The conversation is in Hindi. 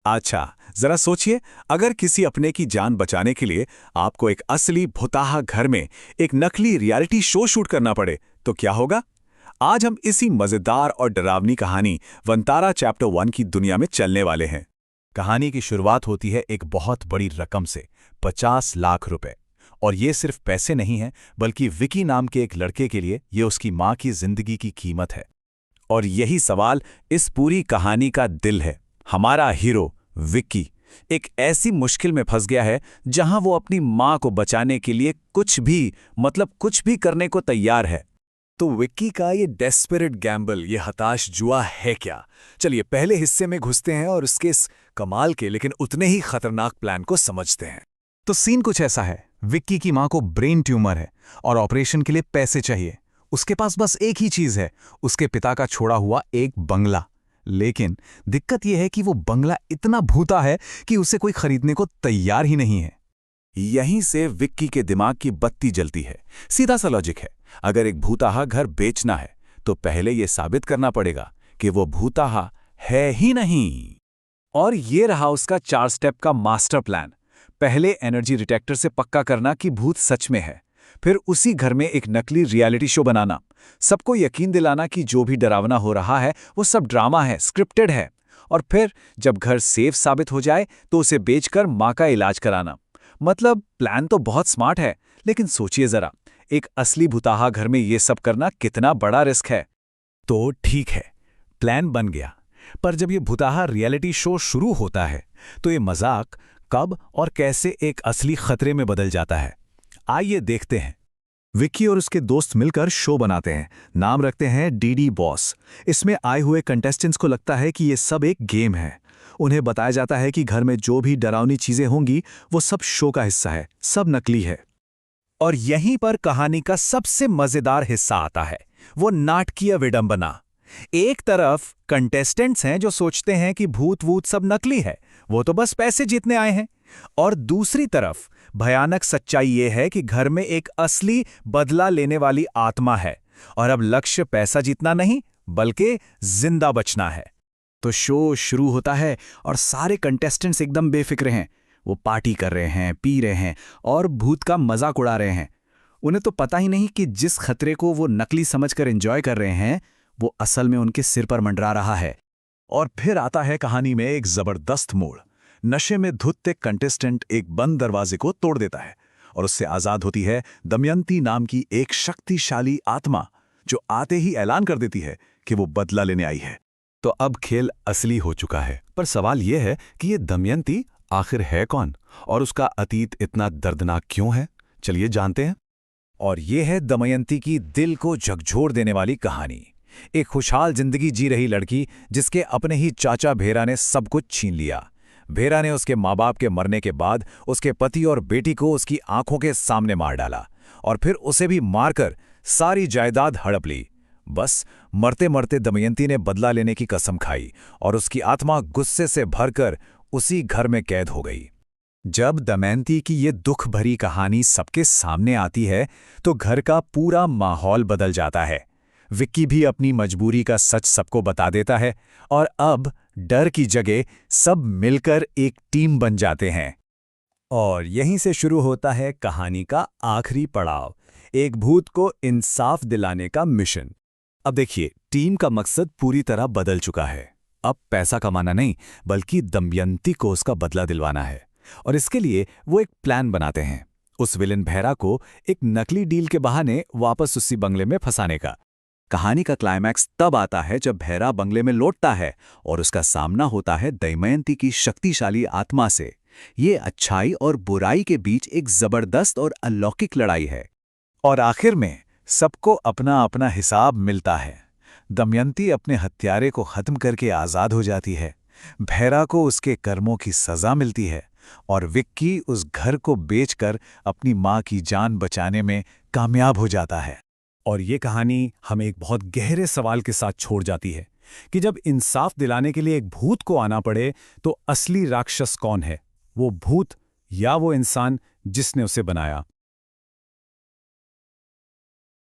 अच्छा, जरा सोचिए, अगर किसी अपने की जान बचाने के लिए आपको एक असली भुताहा घर में एक नकली रियलिटी शो शूट करना पड़े, तो क्या होगा? आज हम इसी मजेदार और डरावनी कहानी वंतारा चैप्टर 1 की दुनिया में चलने वाले हैं। कहानी की शुरुआत होती है एक बहुत बड़ी रकम से, 50 लाख रुपए। और ये सिर्फ पैसे नहीं हैं, बल्कि विकी नाम के एक लड़के के लिए ये उसकी माँ की जिंदगी की कीमत है। और यही सवाल इस पूरी कहानी का दिल है। हमारा हीरो विक्की एक ऐसी मुश्किल में फंस गया है जहां वो अपनी मां को बचाने के लिए कुछ भी, मतलब कुछ भी करने को तैयार है। तो विक्की का ये डेस्परेट गैम्बल, ये हताश जुआ है क्या? चलिए पहले हिस्से में घुसते हैं और उसके इस कमाल के लेकिन उतने ही खतरनाक प्लान को समझते हैं। तो सीन कुछ ऐसा है। विक्की की मां को ब्रेन ट्यूमर है और ऑपरेशन के लिए पैसे चाहिए। उसके पास बस एक ही चीज है, उसके पिता का छोड़ा हुआ एक बंगला। लेकिन दिक्कत यह है कि वो बंगला इतना भूता है कि उसे कोई खरीदने को तैयार ही नहीं है। यहीं से विक्की के दिमाग की बत्ती जलती है। सीधा सा लॉजिक है, अगर एक भूताहा घर बेचना है तो पहले यह साबित करना पड़ेगा कि वो भूताहा है ही नहीं। और ये रहा उसका 4 स्टेप का मास्टर प्लान। पहले एनर्जी डिटेक्टर से पक्का करना कि भूत सच में है। फिर उसी घर में एक नकली रियलिटी शो बनाना, सबको यकीन दिलाना कि जो भी डरावना हो रहा है वो सब ड्रामा है, स्क्रिप्टेड है। और फिर जब घर सेफ साबित हो जाए तो उसे बेचकर मां का इलाज कराना। मतलब प्लान तो बहुत स्मार्ट है, लेकिन सोचिए जरा, एक असली भुताहा घर में ये सब करना कितना बड़ा रिस्क है। तो ठीक है, प्लान बन गया। पर जब ये भुताहा रियलिटी शो शुरू होता है तो ये मजाक कब और कैसे एक असली खतरे में बदल जाता है, आइए देखते हैं। विक्की और उसके दोस्त मिलकर शो बनाते हैं। नाम रखते हैं डीडी बॉस। इसमें आए हुए कंटेस्टेंट्स को लगता है कि ये सब एक गेम है। उन्हें बताया जाता है कि घर में जो भी डरावनी चीजें होंगी वो सब शो का हिस्सा है, सब नकली है। और यहीं पर कहानी का सबसे मजेदार हिस्सा आता है, वो नाटकीय विडंबना। एक तरफ कंटेस्टेंट्स हैं जो सोचते हैं कि भूत वूत सब नकली है, वो तो बस पैसे जीतने आए हैं। और दूसरी तरफ भयानक सच्चाई ये है कि घर में एक असली बदला लेने वाली आत्मा है, और अब लक्ष्य पैसा जीतना नहीं बल्कि जिंदा बचना है। तो शो शुरू होता है और सारे कंटेस्टेंट्स एकदम बेफिक्र हैं। वो पार्टी कर रहे हैं, पी रहे हैं और भूत का मजाक उड़ा रहे हैं। उन्हें तो पता ही नहीं कि जिस खतरे को वो नकली समझकर एंजॉय कर रहे हैं वो असल में उनके सिर पर मंडरा रहा है। और फिर आता है कहानी में एक जबरदस्त मोड़। नशे में धुत एक कंटेस्टेंट एक बंद दरवाजे को तोड़ देता है और उससे आजाद होती है दमयंती नाम की एक शक्तिशाली आत्मा, जो आते ही ऐलान कर देती है कि वो बदला लेने आई है। तो अब खेल असली हो चुका है। पर सवाल यह है कि ये दमयंती आखिर है कौन और उसका अतीत इतना दर्दनाक क्यों है? चलिए जानते हैं। और ये है दमयंती की दिल को झकझोर देने वाली कहानी। एक खुशहाल जिंदगी जी रही लड़की जिसके अपने ही चाचा भेरा ने सब कुछ छीन लिया। भेरा ने उसके माँ बाप के मरने के बाद उसके पति और बेटी को उसकी आंखों के सामने मार डाला और फिर उसे भी मारकर सारी जायदाद हड़प ली। बस मरते मरते दमयंती ने बदला लेने की कसम खाई और उसकी आत्मा गुस्से से भरकर उसी घर में कैद हो गई। जब दमयंती की ये दुख भरी कहानी सबके सामने आती है तो घर का पूरा माहौल बदल जाता है। विक्की भी अपनी मजबूरी का सच सबको बता देता है और अब डर की जगह सब मिलकर एक टीम बन जाते हैं। और यहीं से शुरू होता है कहानी का आखिरी पड़ाव, एक भूत को इंसाफ दिलाने का मिशन। अब देखिए, टीम का मकसद पूरी तरह बदल चुका है। अब पैसा कमाना नहीं बल्कि दमयंती को उसका बदला दिलवाना है। और इसके लिए वो एक प्लान बनाते हैं, उस विलेन भेरा को एक नकली डील के बहाने वापस उसी बंगले में फंसाने का। कहानी का क्लाइमैक्स तब आता है जब भेरा बंगले में लौटता है और उसका सामना होता है दमयंती की शक्तिशाली आत्मा से। ये अच्छाई और बुराई के बीच एक जबरदस्त और अलौकिक लड़ाई है। और आखिर में सबको अपना अपना हिसाब मिलता है। दमयंती अपने हत्यारे को खत्म करके आजाद हो जाती है, भेरा को उसके कर्मों की सजा मिलती है और विक्की उस घर को बेचकर अपनी मां की जान बचाने में कामयाब हो जाता है। और ये कहानी हमें एक बहुत गहरे सवाल के साथ छोड़ जाती है कि जब इंसाफ दिलाने के लिए एक भूत को आना पड़े तो असली राक्षस कौन है, वो भूत या वो इंसान जिसने उसे बनाया।